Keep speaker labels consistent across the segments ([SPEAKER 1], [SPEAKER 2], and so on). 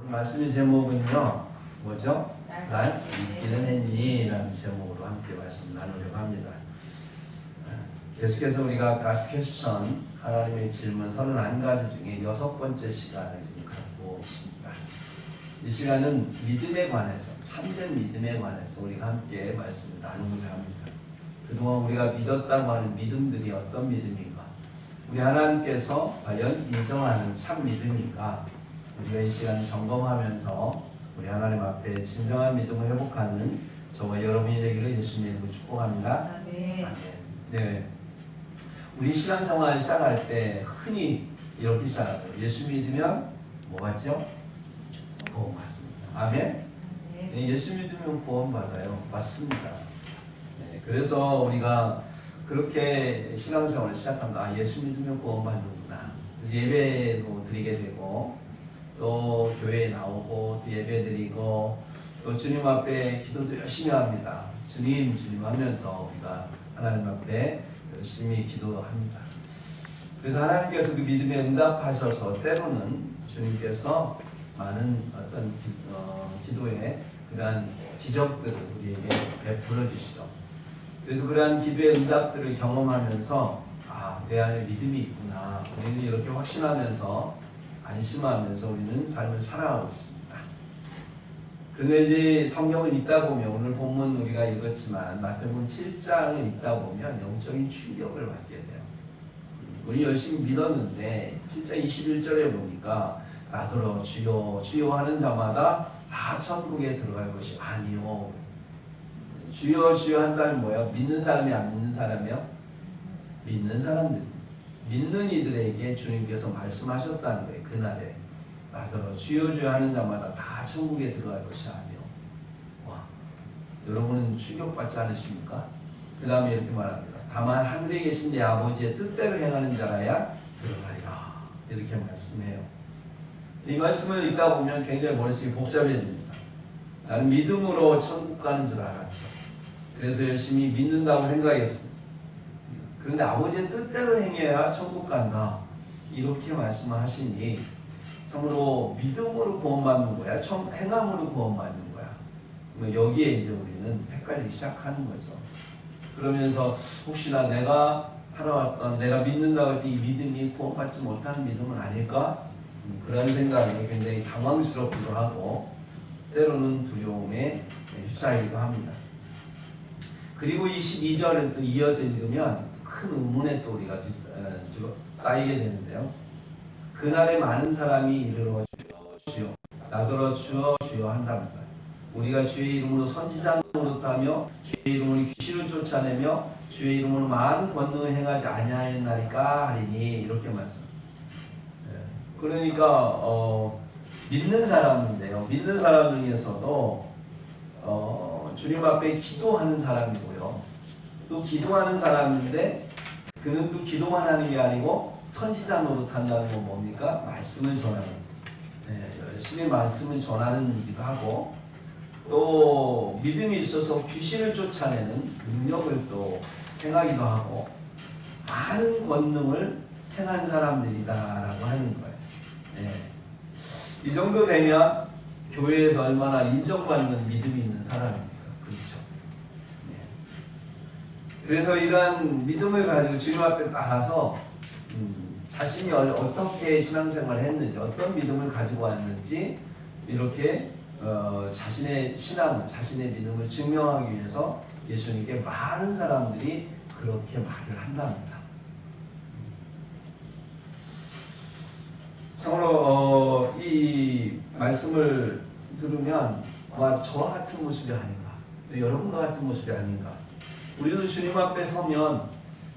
[SPEAKER 1] 말씀의 제목은요, 뭐죠? 날 믿기는 했니? 라는 제목으로 함께 말씀 나누려고 합니다. 계속해서 우리가 가스퀘스천 하나님의 질문 31가지 중에 6번째 시간을 지금 갖고 있습니다. 이 시간은 믿음에 관해서, 참된 믿음에 관해서 우리가 함께 말씀을 나누고자 합니다. 그동안 우리가 믿었다고 하는 믿음들이 어떤 믿음인가? 우리 하나님께서 과연 인정하는 참 믿음인가? 우리가 이 시간을 점검하면서 우리 하나님 앞에 진정한 믿음을 회복하는 저와 여러분이 되기를 예수님의 이름으로 축복합니다.
[SPEAKER 2] 아멘.
[SPEAKER 1] 네. 우리 신앙생활 시작할 때 흔히 이렇게 시작하죠. 예수 믿으면 뭐 받죠? 구원 받습니다. 아멘. 네, 예수 믿으면 구원 받아요. 맞습니다. 네, 그래서 우리가 그렇게 신앙생활을 시작한다. 예수 믿으면 구원 받는구나. 예배도 드리게 되고 또 교회에 나오고 또 예배 드리고 또 주님 앞에 기도도 열심히 합니다. 주님 하면서 우리가 하나님 앞에 열심히 기도합니다. 그래서 하나님께서 그 믿음에 응답하셔서 때로는 주님께서 많은 어떤 기도에 그러한 기적들을 우리에게 베풀어 주시죠. 그래서 그러한 기도의 응답들을 경험하면서 내 안에 믿음이 있구나. 우리는 이렇게 확신하면서 안심하면서 우리는 삶을 살아가고 있습니다. 그런데 이제 성경을 읽다 보면 오늘 본문 우리가 읽었지만 마태복음 7장을 읽다 보면 영적인 충격을 받게 돼요. 우리 열심히 믿었는데 7장 21절에 보니까 나더러 주여 주여 하는 자마다 다 천국에 들어갈 것이 아니요. 주여 주여 한다면 뭐예요? 믿는 사람이 안 믿는 사람이요? 믿는 사람들. 믿는 이들에게 주님께서 말씀하셨다는 거예요. 그날에 나더러 주여 주여 하는 자마다 다 천국에 들어갈 것이 아니요. 와, 여러분은 충격받지 않으십니까? 그 다음에 이렇게 말합니다. 다만 하늘에 계신 내 아버지의 뜻대로 행하는 자라야 들어가리라. 이렇게 말씀해요. 이 말씀을 읽다 보면 굉장히 머릿속이 복잡해집니다. 나는 믿음으로 천국 가는 줄 알았죠. 그래서 열심히 믿는다고 생각했습니다. 그런데 아버지의 뜻대로 행해야 천국 간다. 이렇게 말씀하시니 참으로 믿음으로 구원받는 거야? 행함으로 구원받는 거야? 여기에 이제 우리는 헷갈리기 시작하는 거죠. 그러면서 혹시나 내가 살아왔던 내가 믿는다고 했던 이 믿음이 구원받지 못하는 믿음은 아닐까? 그런 생각이 굉장히 당황스럽기도 하고 때로는 두려움에 휩싸이기도 합니다. 그리고 22절을 또 이어서 읽으면 큰 의문에 또 우리가 쌓이게 되는데요. 그날에 많은 사람이 이르러 주여 나더러 주여 주여 한답니다. 우리가 주의 이름으로 선지자 노릇하며 주의 이름으로 귀신을 쫓아내며 주의 이름으로 많은 권능을 행하지 아니하였나이까 하리니 이렇게 말씀. 그러니까 믿는 사람인데요. 믿는 사람 중에서도 주님 앞에 기도하는 사람이고요. 또 기도하는 사람인데 그는 또 기도만 하는 게 아니고 선지자 노릇한다는 건 뭡니까? 말씀을 전하는. 열심히 말씀을 전하는 일이기도 하고 또 믿음이 있어서 귀신을 쫓아내는 능력을 또 행하기도 하고 많은 권능을 행한 사람들이다라고 하는 거예요. 이 정도 되면 교회에서 얼마나 인정받는 믿음이 있는 사람입니까? 그렇죠. 그래서 이러한 믿음을 가지고 주님 앞에 나가서 자신이 어떻게 신앙생활을 했는지 어떤 믿음을 가지고 왔는지 이렇게 자신의 신앙을 자신의 믿음을 증명하기 위해서 예수님께 많은 사람들이 그렇게 말을 한답니다. 참으로 이 말씀을 들으면 아마 저와 같은 모습이 아닌가 또 여러분과 같은 모습이 아닌가. 우리도 주님 앞에 서면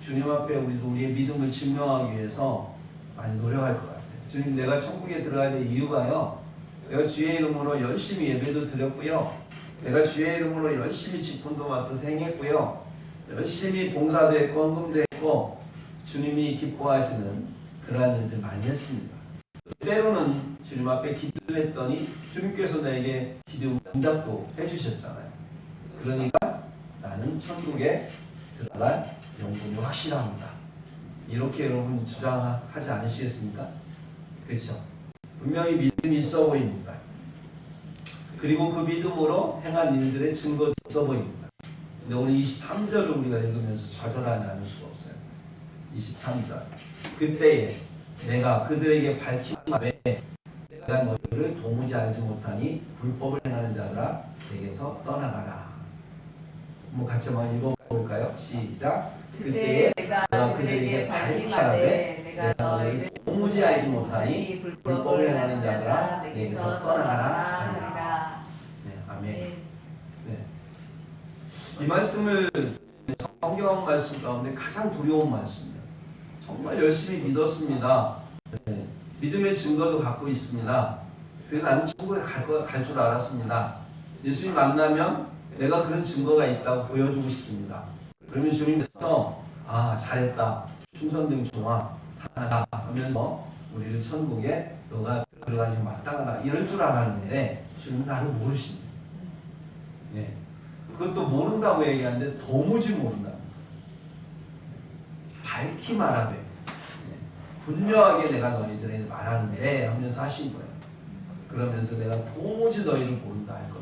[SPEAKER 1] 주님 앞에 우리도 우리의 믿음을 증명하기 위해서 많이 노력할 것 같아요. 주님 내가 천국에 들어가야 될 이유가요. 내가 주의 이름으로 열심히 예배도 드렸고요. 내가 주의 이름으로 열심히 직분도 맡아서 행했고요. 열심히 봉사도 했고 헌금도 했고 주님이 기뻐하시는 그러한 일들 많이 했습니다. 때로는 주님 앞에 기도했더니 주님께서 나에게 기도 응답도 해주셨잖아요. 그러니까 나는 천국에 들어갈 영분이 확실합니다. 이렇게 여러분 주장하지 않으시겠습니까? 그렇죠? 분명히 믿음이 있어 보입니다. 그리고 그 믿음으로 행한 일들의 증거도 있어 보입니다. 근데 오늘 23절을 우리가 읽으면서 좌절하지 않을 수가 없어요. 23절. 그때에 내가 그들에게 밝히되 내가 너희를 도무지 알지 못하니 불법을 행하는 자들아 내게서 떠나가라. 뭐 같이 한번 읽어볼까요? 시작. 그때에 내가 그들에게 밝히되 내가 너희를 도무지 알지 못하니 불법을 행하는 자들아 내게서 떠나가라 하니라. 네, 아멘. 네. 이 말씀을 성경 말씀 가운데 가장 두려운 말씀이에요. 정말 열심히 믿었습니다. 네. 믿음의 증거도 갖고 있습니다. 그래서 나는 천국에 갈 줄 알았습니다. 예수님 만나면 내가 그런 증거가 있다고 보여주고 싶습니다. 그러면 주님께서 잘했다. 충성된 종아 하나 하면서 우리를 천국에 너가 들어가기 마땅하다 이럴 줄 알았는데 주님 나를 모르십니다. 네. 그것도 모른다고 얘기하는데 도무지 모른다. 밝히 말하되 분명하게 내가 너희들에게 말하는데 하면서 하신 거예요. 그러면서 내가 도무지 너희를 모른다 할 거다.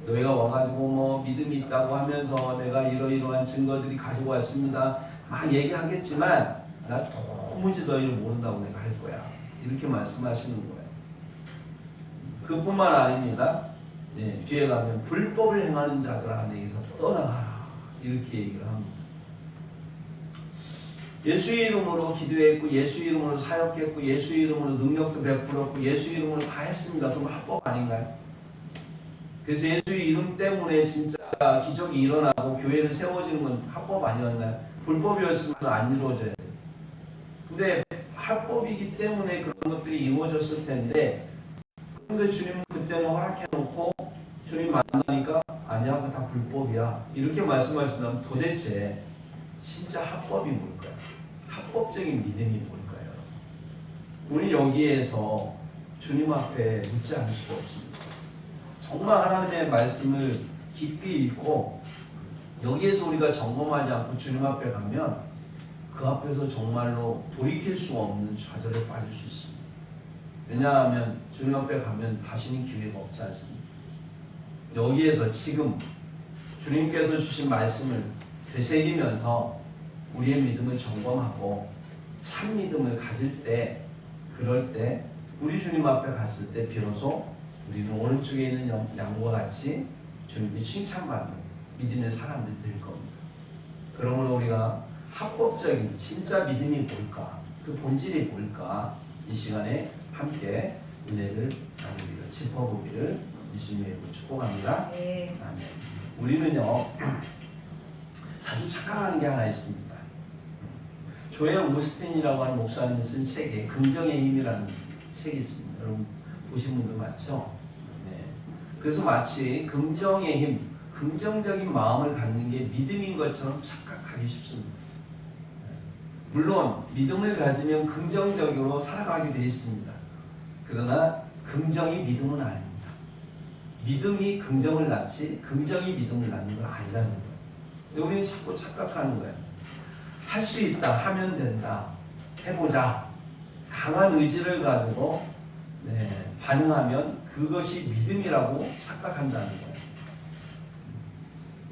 [SPEAKER 1] 너희가 와가지고 뭐 믿음이 있다고 하면서 내가 이러이러한 증거들이 가지고 왔습니다. 막 얘기하겠지만 나 도무지 너희를 모른다고 내가 할 거야. 이렇게 말씀하시는 거예요. 그뿐만 아닙니다. 예, 뒤에 가면 불법을 행하는 자들아 내게서 떠나가라. 이렇게 얘기를 합니다. 예수의 이름으로 기도했고 예수의 이름으로 사역했고 예수의 이름으로 능력도 베풀었고 예수의 이름으로 다 했습니다. 그럼 합법 아닌가요? 그래서 예수의 이름 때문에 진짜 기적이 일어나고 교회를 세워지는 건 합법 아니었나요? 불법이었으면 안 이루어져야 돼요. 근데 합법이기 때문에 그런 것들이 이루어졌을 텐데 그런데 주님은 그때는 허락해놓고 주님 만나니까 아니야 그거 다 불법이야 이렇게 말씀하신다면 도대체 진짜 합법이 뭘까요? 합법적인 믿음이 뭘까요? 우리 여기에서 주님 앞에 묻지 않을 수가 없습니다. 정말 하나님의 말씀을 깊이 읽고 여기에서 우리가 점검하지 않고 주님 앞에 가면 그 앞에서 정말로 돌이킬 수 없는 좌절에 빠질 수 있습니다. 왜냐하면 주님 앞에 가면 다시는 기회가 없지 않습니다. 여기에서 지금 주님께서 주신 말씀을 되새기면서 우리의 믿음을 점검하고 참 믿음을 가질 때 그럴 때 우리 주님 앞에 갔을 때 비로소 우리는 오른쪽에 있는 양과 같이 주님께 칭찬받는 믿음의 사람들이 될 겁니다. 그러므로 우리가 합법적인 진짜 믿음이 뭘까? 그 본질이 뭘까? 이 시간에 함께 은혜를 나누기를 짚어보기를 예수님의 이름으로 축복합니다. 네. 아멘. 우리는요 자주 착각하는 게 하나 있습니다. 조엘 오스틴이라고 하는 목사님이 쓴 책에 긍정의 힘이라는 책이 있습니다. 여러분 보신 분들 많죠? 네. 그래서 마치 긍정의 힘, 긍정적인 마음을 갖는 게 믿음인 것처럼 착각하기 쉽습니다. 물론 믿음을 가지면 긍정적으로 살아가게 되어 있습니다. 그러나 긍정이 믿음은 아닙니다. 믿음이 긍정을 낳지 긍정이 믿음을 낳는 건 아니라는 거예요. 우리는 자꾸 착각하는 거예요. 할 수 있다, 하면 된다, 해보자. 강한 의지를 가지고 반응하면 그것이 믿음이라고 착각한다는 거예요.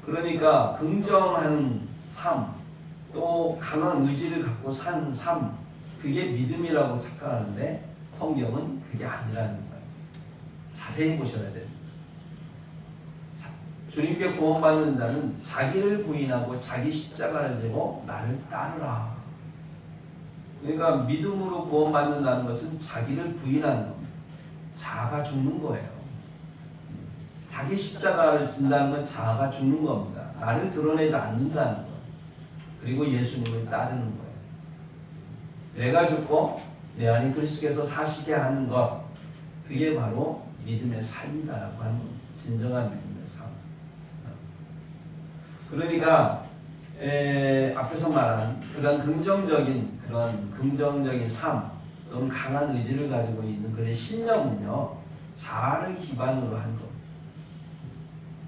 [SPEAKER 1] 그러니까 긍정한 삶, 또 강한 의지를 갖고 산 삶, 그게 믿음이라고 착각하는데 성경은 그게 아니라는 거예요. 자세히 보셔야 됩니다. 주님께 구원받는 자는 자기를 부인하고 자기 십자가를 지고 나를 따르라. 그러니까 믿음으로 구원받는다는 것은 자기를 부인하는 겁니다. 자아가 죽는 거예요. 자기 십자가를 진다는 건 자아가 죽는 겁니다. 나를 드러내지 않는다는 거예요. 그리고 예수님을 따르는 거예요. 내가 죽고 내 안에 그리스도께서 사시게 하는 것, 그게 바로 믿음의 삶이다라고 하는 겁니다. 진정한 믿음의 삶. 그러니까 앞에서 말한 그런 긍정적인 삶 또는 강한 의지를 가지고 있는 그런 신념은요 자아를 기반으로 한 겁니다.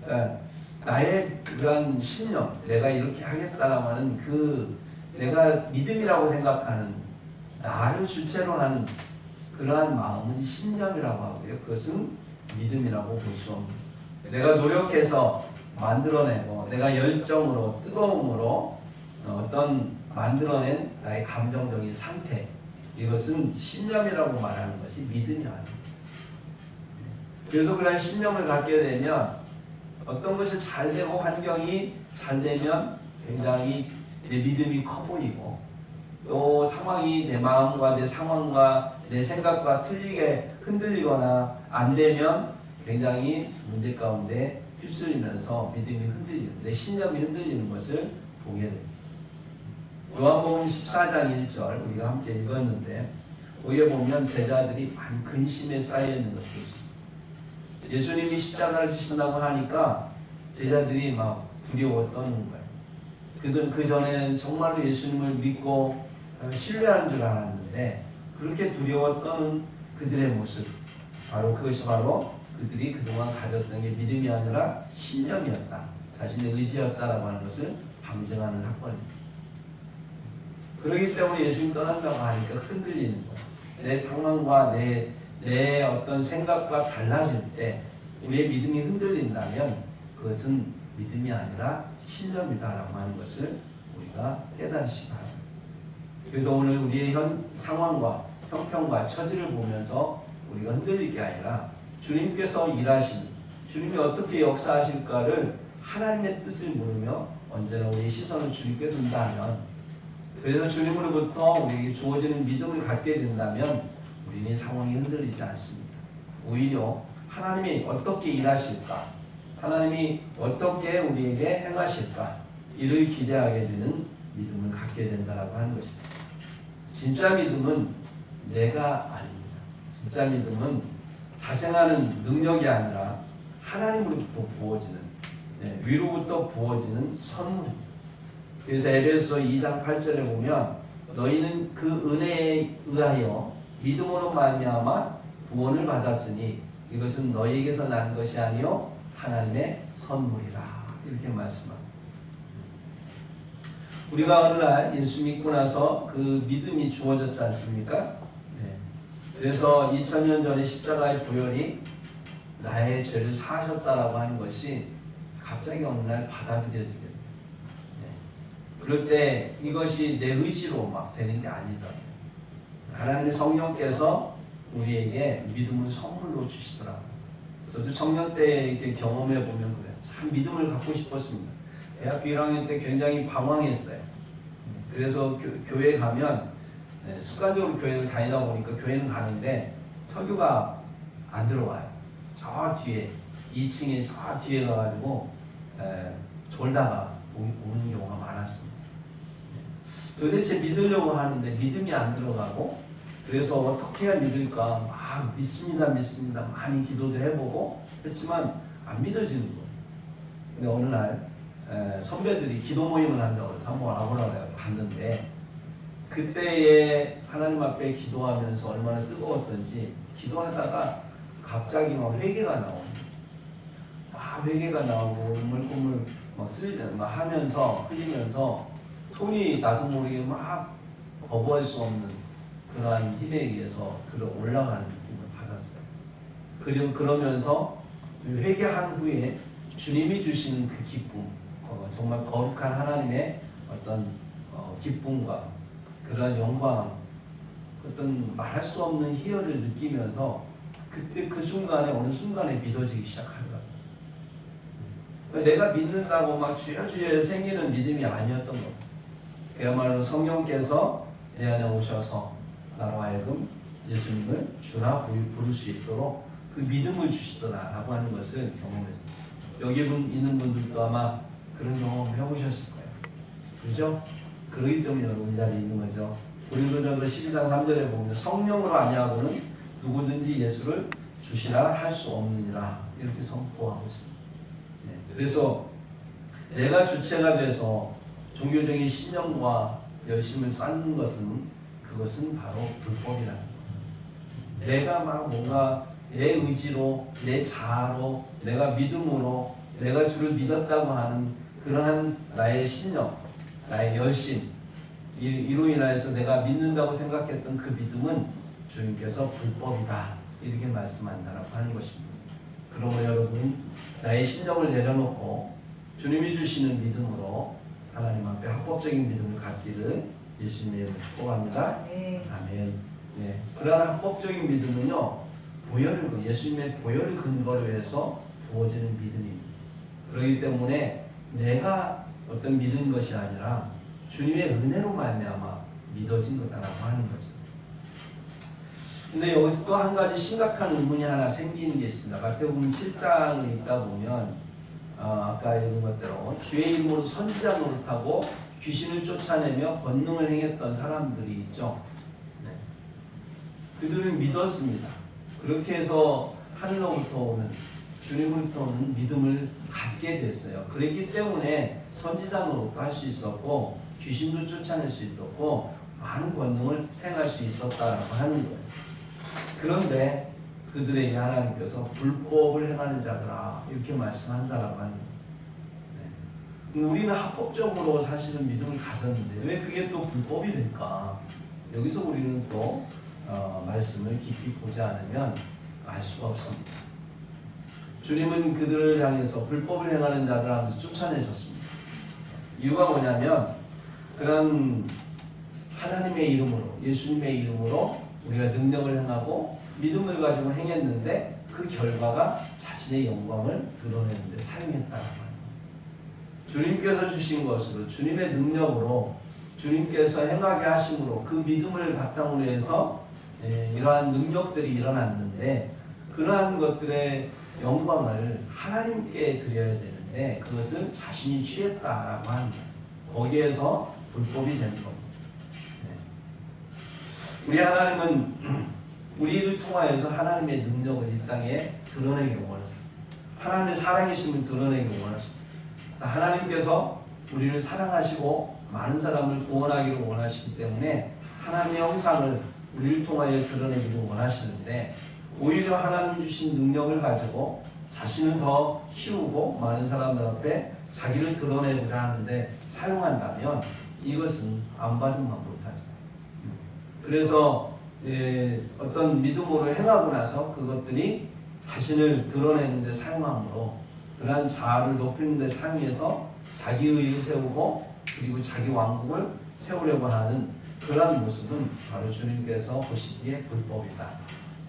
[SPEAKER 1] 그러니까 나의 그런 신념, 내가 이렇게 하겠다라고 하는 그 내가 믿음이라고 생각하는 나를 주체로 하는 그러한 마음은 신념이라고 하고요. 그것은 믿음이라고 볼 수 없는, 내가 노력해서 만들어내고 내가 열정으로 뜨거움으로 어떤 만들어낸 나의 감정적인 상태, 이것은 신념이라고 말하는 것이 믿음이 아닙니다. 그래서 그런 신념을 갖게 되면 어떤 것이 잘 되고 환경이 잘 되면 굉장히 내 믿음이 커 보이고, 또 상황이 내 마음과 내 상황과 내 생각과 틀리게 흔들리거나 안 되면 굉장히 문제 가운데 휩쓸리면서 믿음이 흔들리는, 내 신념이 흔들리는 것을 보게 됩니다. 요한복음 14장 1절 우리가 함께 읽었는데, 거기에 보면 제자들이 많이 근심에 쌓여 있는 것을 볼 수 있어요. 예수님이 십자가를 지신다고 하니까 제자들이 막 두려워 떠는 거예요. 그들 그 전에는 정말로 예수님을 믿고 신뢰하는 줄 알았는데, 그렇게 두려워 떠는 그들의 모습, 그것이 바로 그들이 그동안 가졌던 게 믿음이 아니라 신념이었다, 자신의 의지였다라고 하는 것을 방증하는 사건입니다. 그렇기 때문에 예수님 떠난다고 하니까 흔들리는 거예요. 내 상황과 내 어떤 생각과 달라질 때 우리의 믿음이 흔들린다면 그것은 믿음이 아니라 신념이다라고 하는 것을 우리가 깨달으시기 바랍니다. 그래서 오늘 우리의 현 상황과 형편과 처지를 보면서 우리가 흔들릴 게 아니라 주님께서 일하시는, 주님이 어떻게 역사하실까를 하나님의 뜻을 물으며 언제나 우리의 시선을 주님께 둔다면, 그래서 주님으로부터 우리에게 주어지는 믿음을 갖게 된다면 우리는 상황이 흔들리지 않습니다. 오히려 하나님이 어떻게 일하실까, 하나님이 어떻게 우리에게 행하실까, 이를 기대하게 되는 믿음을 갖게 된다라고 하는 것입니다. 진짜 믿음은 내가 아닙니다. 진짜 믿음은 자생하는 능력이 아니라 하나님으로부터 부어지는, 위로부터 부어지는 선물입니다. 그래서 에베소서 2장 8절에 보면 너희는 그 은혜에 의하여 믿음으로 말미암아 구원을 받았으니 이것은 너희에게서 난 것이 아니요 하나님의 선물이라, 이렇게 말씀합니다. 우리가 어느 날 예수 믿고 나서 그 믿음이 주어졌지 않습니까? 그래서 2000년 전에 십자가의 보혈이 나의 죄를 사하셨다라고 하는 것이 갑자기 어느 날 받아들여지게 됩니다. 그럴 때 이것이 내 의지로 막 되는 게 아니더라고요. 하나님의 성령께서 우리에게 믿음을 선물로 주시더라고요. 저도 청년 때 이렇게 경험해 보면 그래요. 참 믿음을 갖고 싶었습니다. 대학교 1학년 때 굉장히 방황했어요. 그래서 교회에 가면 습관적으로 교회를 다니다 보니까 교회는 가는데 설교가 안 들어와요. 저 뒤에 2층에 저 뒤에 가가지고 졸다가 오는 경우가 많았습니다. 도대체 믿으려고 하는데 믿음이 안 들어가고, 그래서 어떻게 해야 믿을까 막 믿습니다 많이 기도도 해보고 했지만 안 믿어지는 거예요. 근데 어느 날 선배들이 기도 모임을 한다고 해서 한번 와보라고 해서 갔는데, 그때에 하나님 앞에 기도하면서 얼마나 뜨거웠던지, 기도하다가 갑자기 막 회개가 나옵니다. 막 회개가 나오고 우물우물 막 하면서 흘리면서 손이 나도 모르게 막 거부할 수 없는 그러한 힘에 의해서 들어 올라가는 느낌을 받았어요. 그러면서 회개한 후에 주님이 주시는 그 기쁨, 정말 거룩한 하나님의 어떤 기쁨과 그러한 영광, 어떤 말할 수 없는 희열을 느끼면서 그때 그 순간에 어느 순간에 믿어지기 시작하더라고요. 내가 믿는다고 막 주여주여 생기는 믿음이 아니었던 겁니다. 그야말로 성령께서 내 안에 오셔서 나로 하여금 예수님을 주라 부를 수 있도록 그 믿음을 주시더라라고 하는 것을 경험했습니다. 여기 있는 분들도 아마 그런 경험을 해보셨을 거예요. 그죠? 그러기 때문에 여러분 이 자리에 있는 거죠. 고린도전서 12장 3절에 보면 성령으로 아니하고는 누구든지 예수를 주시라 할 수 없느니라, 이렇게 선포하고 있습니다. 그래서 내가 주체가 돼서 종교적인 신념과 열심을 쌓는 것은, 그것은 바로 불법이라는 거예요. 내가 막 뭔가 내 의지로, 내 자아로, 내가 믿음으로, 내가 주를 믿었다고 하는 그러한 나의 신념, 나의 열심, 이로 인하여서 내가 믿는다고 생각했던 그 믿음은 주님께서 불법이다, 이렇게 말씀한다라고 하는 것입니다. 나의 신념을 내려놓고 주님이 주시는 믿음으로 하나님 앞에 합법적인 믿음을 갖기를 예수님의 이름으로 축복합니다. 아멘. 네. 그러한 합법적인 믿음은요, 예수님의 보혈을 근거로 해서 부어지는 믿음입니다. 그렇기 때문에 내가 어떤 믿은 것이 아니라 주님의 은혜로 말미암아 믿어진 거다라고 하는 거죠. 근데 여기서 또 한 가지 심각한 의문이 하나 생기는 게 있습니다. 마태복음 7장에 있다 보면 아까 읽은 것대로 주의 이름으로 선지자 노릇하고 귀신을 쫓아내며 권능을 행했던 사람들이 있죠. 네. 그들은 믿었습니다. 그렇게 해서 하늘로부터 오는 주님으로부터 오는 믿음을 갖게 됐어요. 그랬기 때문에 선지자 노릇도 할 수 있었고 귀신도 쫓아낼 수 있었고 많은 권능을 행할 수 있었다라고 하는 거예요. 그런데 그들에게 하나님께서 불법을 행하는 자들아 이렇게 말씀한다라고 하는 거예요. 네. 우리는 합법적으로 사실은 믿음을 가졌는데 왜 그게 또 불법이 될까? 여기서 우리는 또 말씀을 깊이 보지 않으면 알 수가 없습니다. 주님은 그들을 향해서 불법을 행하는 자들 하면서 쫓아내셨습니다. 이유가 뭐냐면 그런 하나님의 이름으로 예수님의 이름으로 우리가 능력을 행하고 믿음을 가지고 행했는데 그 결과가 자신의 영광을 드러내는 데 사용했다라고 합니다. 주님께서 주신 것으로 주님의 능력으로 주님께서 행하게 하심으로 그 믿음을 바탕으로 해서 이러한 능력들이 일어났는데 그러한 것들의 영광을 하나님께 드려야 되는데 그것을 자신이 취했다라고 하는 거예요. 거기에서 불법이 된 겁니다. 우리 하나님은 우리를 통하여서 하나님의 능력을 이 땅에 드러내기를 원하십니다. 하나님의 살아계심을 드러내기를 원하십니다. 하나님께서 우리를 사랑하시고 많은 사람을 구원하기를 원하시기 때문에 하나님의 형상을 우리를 통하여 드러내기를 원하시는데 오히려 하나님 주신 능력을 가지고 자신을 더 키우고 많은 사람들 앞에 자기를 드러내고자 하는데 사용한다면 이것은 안 받으면 못하죠. 그래서 어떤 믿음으로 행하고 나서 그것들이 자신을 드러내는 데 사용함으로 그러한 자아를 높이는 데 사용해서 자기 의를 세우고 그리고 자기 왕국을 세우려고 하는 그러한 모습은 바로 주님께서 보시기에 불법이다.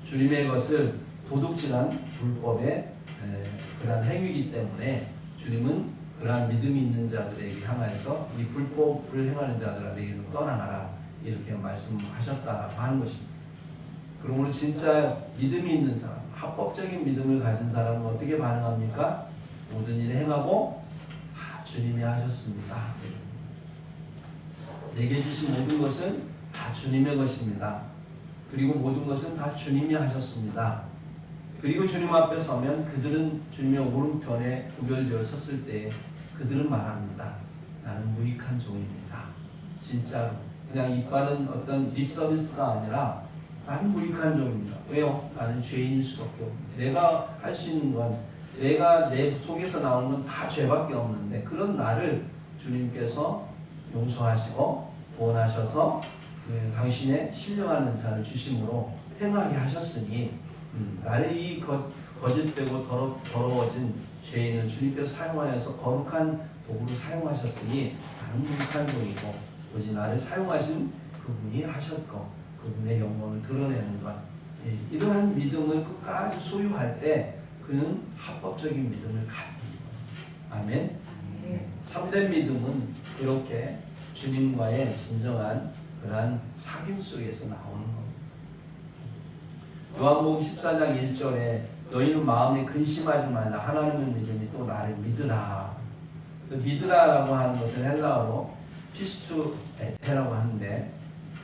[SPEAKER 1] 주님의 것을 도둑질한 불법의 그러한 행위이기 때문에 주님은 그러한 믿음이 있는 자들에게 향하여서 이 불법을 행하는 자들에게서 떠나가라 이렇게 말씀하셨다라고 하는 것입니다. 그러므로 진짜 믿음이 있는 사람, 합법적인 믿음을 가진 사람은 어떻게 반응합니까? 모든 일을 행하고 다 주님이 하셨습니다. 내게 주신 모든 것은 다 주님의 것입니다. 그리고 모든 것은 다 주님이 하셨습니다. 그리고 주님 앞에 서면 그들은 주님의 오른편에 구별되어 섰을 때 그들은 말합니다. 나는 무익한 종입니다. 진짜로. 그냥 이빨은 어떤 립 서비스가 아니라 나는 무익한 종입니다. 왜요? 나는 죄인일 수밖에 없는데 내가 할 수 있는 건 내가 내 속에서 나오는 건 다 죄밖에 없는데 그런 나를 주님께서 용서하시고 구원하셔서 당신의 신령한 은사를 주심으로 행하게 하셨으니 나를 이 거짓되고 더러워진 죄인을 주님께서 사용하여서 거룩한 도구로 사용하셨으니 나는 무익한 종이고 오직 나를 사용하신 그분이 하셨고 그분의 영광을 드러내는 것 이러한 믿음을 끝까지 소유할 때 그는 합법적인 믿음을 갖는 거예요. 아멘. 참된 믿음은 이렇게 주님과의 진정한 그러한 사귐 속에서 나오는 겁니다. 요한복음 14장 1절에 너희는 마음에 근심하지 말라 하나님을 믿으니 또 나를 믿으라. 믿으라라고 하는 것은 헬라어로 피스투 에테라고 하는데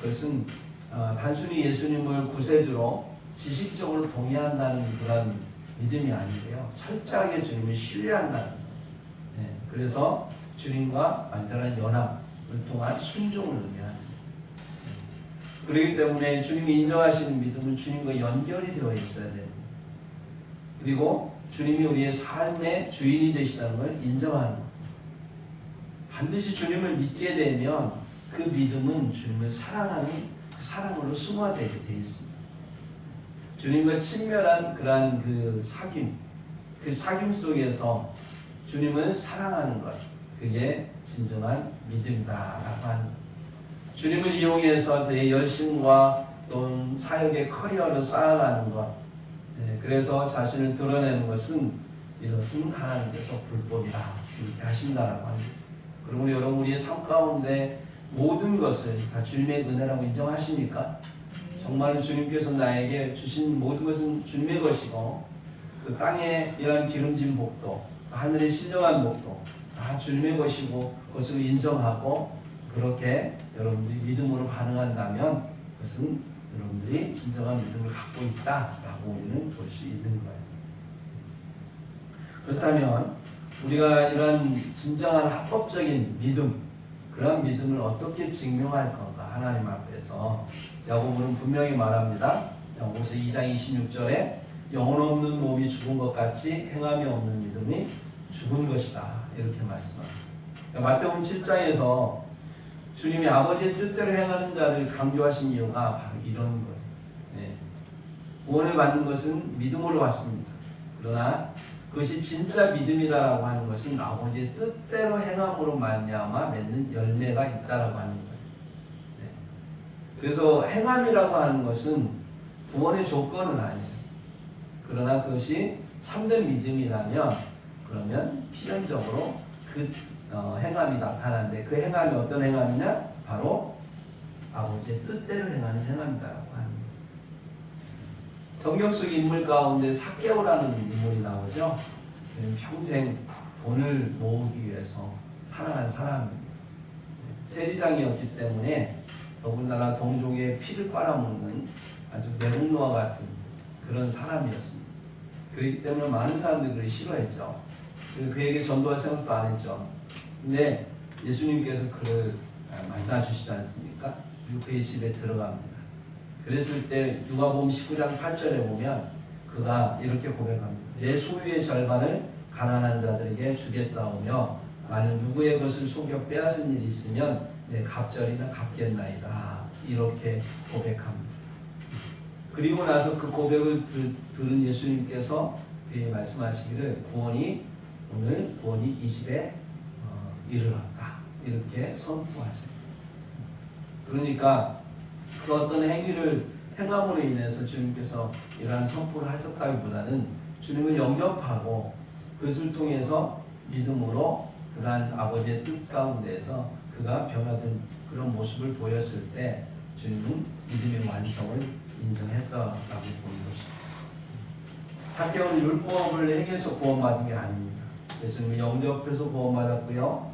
[SPEAKER 1] 그것은 단순히 예수님을 구세주로 지식적으로 동의한다는 그런 믿음이 아닌데요. 철저하게 주님을 신뢰한다는 거예요. 네, 그래서 주님과 완전한 연합을 통한 순종을 의미합니다. 그렇기 때문에 주님이 인정하시는 믿음은 주님과 연결이 되어 있어야 됩니다. 그리고 주님이 우리의 삶의 주인이 되시다는 걸 인정하는 것. 반드시 주님을 믿게 되면 그 믿음은 주님을 사랑하는 그 사랑으로 승화되게 되어 있습니다. 주님과 친밀한 그러한 그 사귐, 그 사귐 속에서 주님을 사랑하는 것, 그게 진정한 믿음이다라고 하는 것. 주님을 이용해서 제 열심과 또는 사역의 커리어를 쌓아가는 것, 그래서 자신을 드러내는 것은 이것은 하나님께서 불법이다 이렇게 하신다라고 합니다. 그리고 여러분 우리의 삶 가운데 모든 것을 다 주님의 은혜라고 인정하십니까? 정말로 주님께서 나에게 주신 모든 것은 주님의 것이고 그 땅에 이런 기름진 복도 하늘의 신령한 복도 다 주님의 것이고 그것을 인정하고 그렇게 여러분들이 믿음으로 반응한다면 그것은 여러분들이 진정한 믿음을 갖고 있다라고 우리는 볼 수 있는 거예요. 그렇다면 우리가 이런 진정한 합법적인 믿음, 그런 믿음을 어떻게 증명할 건가? 하나님 앞에서 야고보는 분명히 말합니다. 야고보서 2장 26절에 영혼 없는 몸이 죽은 것 같이 행함이 없는 믿음이 죽은 것이다 이렇게 말씀합니다. 마태복음 7장에서 주님이 아버지의 뜻대로 행하는 자를 강조하신 이유가 바로 이런 거예요. 구원을 받는 것은 믿음으로 왔습니다. 그러나 그것이 진짜 믿음이다라고 하는 것은 아버지의 뜻대로 행함으로 말미암아 맺는 열매가 있다라고 하는 거예요. 그래서 행함이라고 하는 것은 구원의 조건은 아니에요. 그러나 그것이 참된 믿음이라면 그러면 필연적으로 그 행함이 나타나는데 그 행함이 어떤 행함이냐? 바로 아버지의 뜻대로 행하는 행함이다라고 하는 거예요. 성경 속 인물 가운데 삭개오라는 인물이 나오죠. 평생 돈을 모으기 위해서 살아간 사람입니다. 세리장이었기 때문에 더군다나 동족의 피를 빨아먹는 아주 매국노와 같은 그런 사람이었습니다. 그렇기 때문에 많은 사람들이 그를 싫어했죠. 그에게 전도할 생각도 안 했죠. 근데 예수님께서 그를 만나주시지 않습니까? 그리고 그의 집에 들어갑니다. 그랬을 때 누가복음 19장 8절에 보면 그가 이렇게 고백합니다. 내 소유의 절반을 가난한 자들에게 주겠사오며 만일 누구의 것을 속여 빼앗은 일이 있으면 내 갑절이나 갚겠나이다. 이렇게 고백합니다. 그리고 나서 그 고백을 들은 예수님께서 그에게 말씀하시기를 오늘 구원이 이 집에 이르렀다. 이렇게 선포하세요. 그러니까 그 어떤 행위를 행함으로 인해서 주님께서 이러한 선포를 하셨다기보다는 주님을 영접하고 그것을 통해서 믿음으로 그러한 아버지의 뜻 가운데에서 그가 변화된 그런 모습을 보였을 때 주님은 믿음의 완성을 인정했다라고 보는 것입니다. 삭개오는 율법을 행해서 구원받은 게 아닙니다. 예수님을 영접해서 구원받았고요.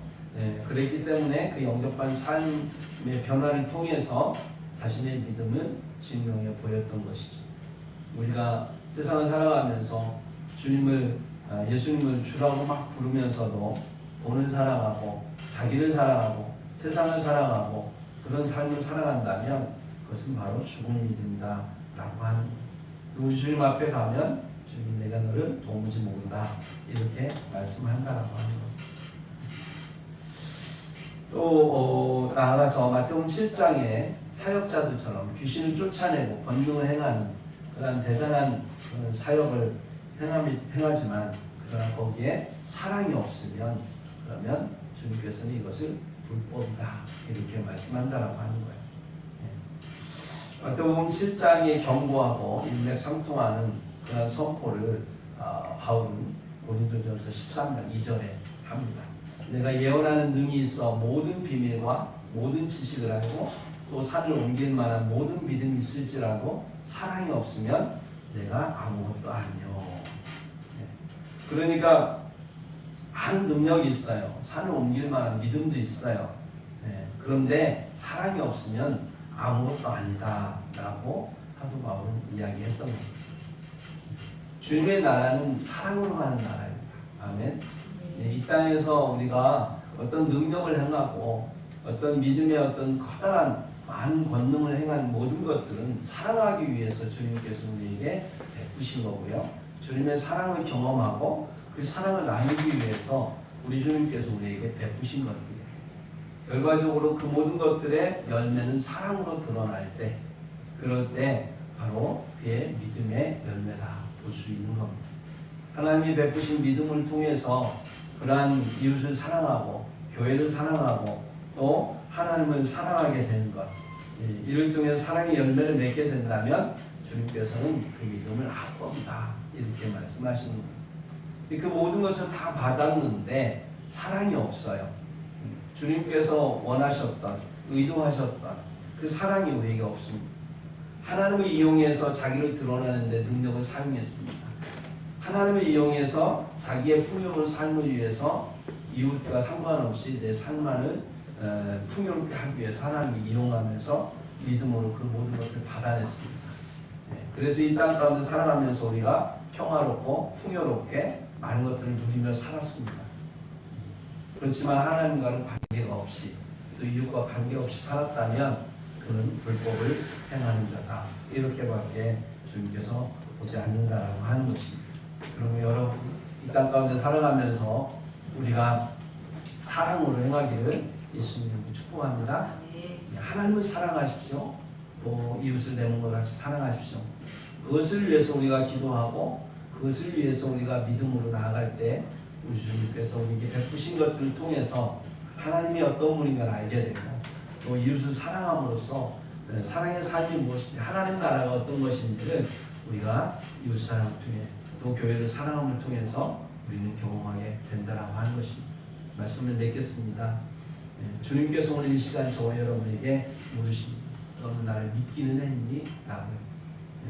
[SPEAKER 1] 그랬기 때문에 그 영접한 삶의 변화를 통해서 자신의 믿음을 증명해 보였던 것이죠. 우리가 세상을 살아가면서 예수님을 주라고 막 부르면서도 돈을 사랑하고 자기를 사랑하고 세상을 사랑하고 그런 삶을 살아간다면 그것은 바로 죽은 믿음이다 라고 하는 거예요. 우리 주님 앞에 가면 주님 내가 너를 도무지 모른다 이렇게 말씀한다라고 하는 거예요. 또 나아가서 마태복음 7장에 사역자들처럼 귀신을 쫓아내고 권능을 행하는 그런 대단한 그런 사역을 행하지만 그러나 거기에 사랑이 없으면 그러면 주님께서는 이것을 불법이다 이렇게 말씀한다라고 하는 거예요. 마태복음 7장에 경고하고 일맥상통하는 그런 선포를 바울은 고린도전서 13장 2절에 합니다. 내가 예언하는 능이 있어 모든 비밀과 모든 지식을 알고 또 산을 옮길 만한 모든 믿음이 있을지라도 사랑이 없으면 내가 아무것도 아니요. 그러니까 많은 능력이 있어요. 산을 옮길 만한 믿음도 있어요. 그런데 사랑이 없으면 아무것도 아니다 라고 사도 바울은 이야기했던 겁니다. 주님의 나라는 사랑으로 가는 나라입니다. 아멘. 이 땅에서 우리가 어떤 능력을 행하고 어떤 믿음의 어떤 커다란 많은 권능을 행한 모든 것들은 사랑하기 위해서 주님께서 우리에게 베푸신 거고요. 주님의 사랑을 경험하고 그 사랑을 나누기 위해서 우리 주님께서 우리에게 베푸신 것들이에요. 결과적으로 그 모든 것들의 열매는 사랑으로 드러날 때, 그럴 때 바로 그의 믿음의 열매다 볼 수 있는 겁니다. 하나님이 베푸신 믿음을 통해서 그러한 이웃을 사랑하고 교회를 사랑하고 또 하나님을 사랑하게 되는 것, 이를 통해서 사랑의 열매를 맺게 된다면 주님께서는 그 믿음을 합법이다 이렇게 말씀하시는 거예요. 그 모든 것을 다 받았는데 사랑이 없어요. 주님께서 원하셨던, 의도하셨던 그 사랑이 우리에게 없습니다. 하나님을 이용해서 자기를 드러내는 데 능력을 사용했습니다. 하나님을 이용해서 자기의 풍요로운 삶을 위해서 이웃과 상관없이 내 삶만을 풍요롭게 하기 위해서 하나님을 이용하면서 믿음으로 그 모든 것을 받아냈습니다. 그래서 이 땅 가운데 살아가면서 우리가 평화롭고 풍요롭게 많은 것들을 누리며 살았습니다. 그렇지만 하나님과는 관계가 없이 또 이웃과 관계없이 살았다면 그는 불법을 행하는 자다. 이렇게밖에 주님께서 보지 않는다라고 하는 것입니다. 그러면 여러분 이 땅 가운데 살아가면서 우리가 사랑으로 행하기를 예수님으로 축복합니다. 하나님을 사랑하십시오. 또 이웃을 내 몸과 같이 사랑하십시오. 그것을 위해서 우리가 기도하고 그것을 위해서 우리가 믿음으로 나아갈 때 우리 주님께서 우리에게 베푸신 것들을 통해서 하나님이 어떤 분인가를 알게 되고 또 이웃을 사랑함으로써 사랑의 삶이 무엇인지 하나님 나라가 어떤 것인지를 우리가 이웃 사랑을 통해 또 교회를 사랑함을 통해서 우리는 경험하게 된다라고 하는 것입니다. 말씀을 맺겠습니다. 주님께서 오늘 이 시간 저와 여러분에게 물으십니다. 너는 나를 믿기는 했니? 라고요.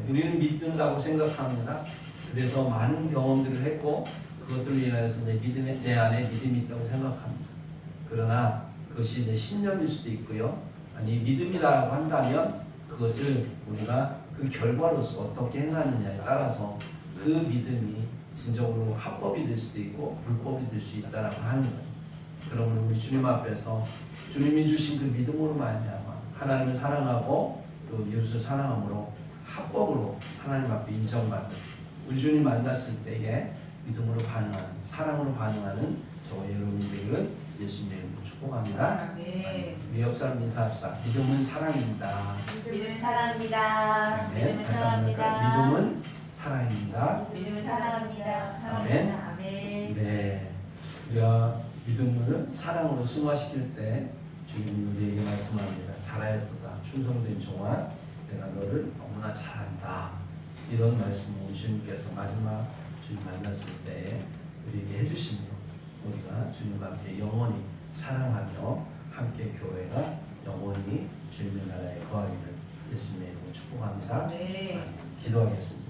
[SPEAKER 1] 우리는 믿는다고 생각합니다. 그래서 많은 경험들을 했고 그것들로 인하여서 내 안에 믿음이 있다고 생각합니다. 그러나 그것이 내 신념일 수도 있고요. 아니 믿음이라고 한다면 그것을 우리가 그 결과로서 어떻게 행하느냐에 따라서 그 믿음이 진정으로 합법이 될 수도 있고 불법이 될 수 있다라고 하는 거예요. 그러면 우리 주님 앞에서 주님이 주신 그 믿음으로 말미암아 하나님을 사랑하고 또 이웃을 사랑함으로 합법으로 하나님 앞에 인정받는 우리 주님 만났을 때에 믿음으로 반응하는 사랑으로 반응하는 저와 여러분이 되기를 예수님의 이름으로 축복합니다. 우리 옆 사람 인사합시다. 믿음은 사랑입니다.
[SPEAKER 2] 믿음은 사랑합니다.
[SPEAKER 1] 네,
[SPEAKER 2] 믿음은 사랑합니다.
[SPEAKER 1] 믿음은 사랑입니다.
[SPEAKER 2] 믿음은 사랑합니다.
[SPEAKER 1] 아멘.
[SPEAKER 2] 아멘.
[SPEAKER 1] 네, 우리가 믿음을 사랑으로 승화시킬 때 주님이 우리에게 말씀합니다. 잘하였도다. 충성된 종아, 내가 너를 너무나 잘한다. 이런 말씀을 주님께서 마지막 주님 만났을 때 우리에게 해주시며 우리가 주님과 함께 영원히 사랑하며 함께 교회가 영원히 주님의 나라에 거하기를 예수님의 이름으로 축복합니다.
[SPEAKER 2] 네.
[SPEAKER 1] 기도하겠습니다.